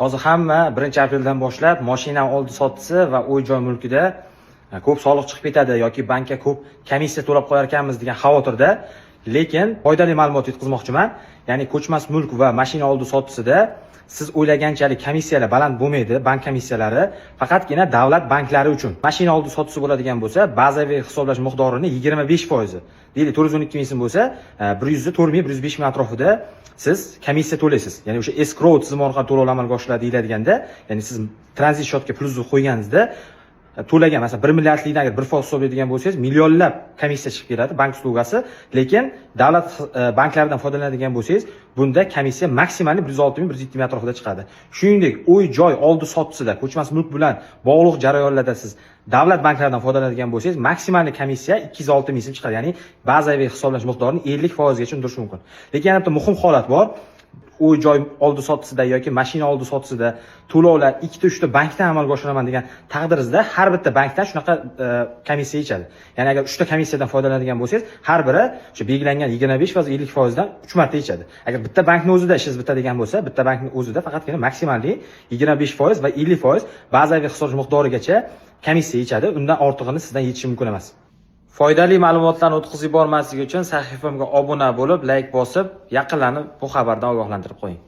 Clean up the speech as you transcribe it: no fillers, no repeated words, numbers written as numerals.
Hozir hamma 1-apreldan boshlab mashina oldi sotisi va uy-joy mulkida ko'p soliq chiqib ketadi yoki bankka ko'p komissiya to'lab qo'yar ekanmiz degan xavotirda. Lekin foydali ma'lumot yetkazmoqchiman. Ya'ni ko'chmas mulk va mashina oldi sotisida siz o'ylaganchalik komissiyalar baland bo'lmaydi, bank komissiyalari faqatgina davlat banklari uchun. Mashina oldi sotisi bo'ladigan bo'lsa, bazaviy hisoblash miqdorini 25%. Deyli 412 ming so'm bo'lsa, 104 ming atrofida siz komissiya to'laysiz. Ya'ni o'sha escrow tizimi orqali to'lovlar amalga oshiriladi deyilganda, ya'ni siz tranzit shotga pulni qo'yganingizda to'lagan, masalan 1 milliardlikdan agar 1% hisoblaydigan bo'lsangiz, millionlab komissiya chiqib keladi bank uslugasi. Lekin davlat banklaridan foydalanadigan bo'lsangiz, bunda komissiya maksimal 106 ming 107 ming atrofida chiqadi. Shuningdek, uy-joy oldi sotisida, ko'chmas mulk bilan bog'liq jarayonlarda siz davlat banklaridan foydalanadigan bo'lsangiz, maksimal komissiya 206 ming so'm chiqadi. Ya'ni bazaviy hisoblash miqdorini 50% gacha undirish mumkin. Lekin yana bitta muhim holat bor. Uy-joy oldi sotisida yoki mashina oldi sotisida to'lovlar 2-3 ta bankdan amalga oshiraman degan taqdiringizda har bitta bankdan shunaqa komissiya ichadi. Ya'ni agar 3 ta komissiyadan foydalanadigan bo'lsangiz, har biri o'sha belgilangan 25% 50% dan 3 marta ichadi. Agar bitta bankning o'zida ishingiz bitadigan bo'lsa, bitta bankning o'zida faqatgina maksimalli 25% va 50% bazaviy hisoblash miqdorigacha komissiya ichadi. Undan ortig'ini sizdan yechishi mumkin emas. Foydali ma'lumotlarni o'tkazib yubormaslik uchun sahifamga obuna bo'lib, like bosib, yaqinlarni bu xabardan ogohlantirib qo'ying.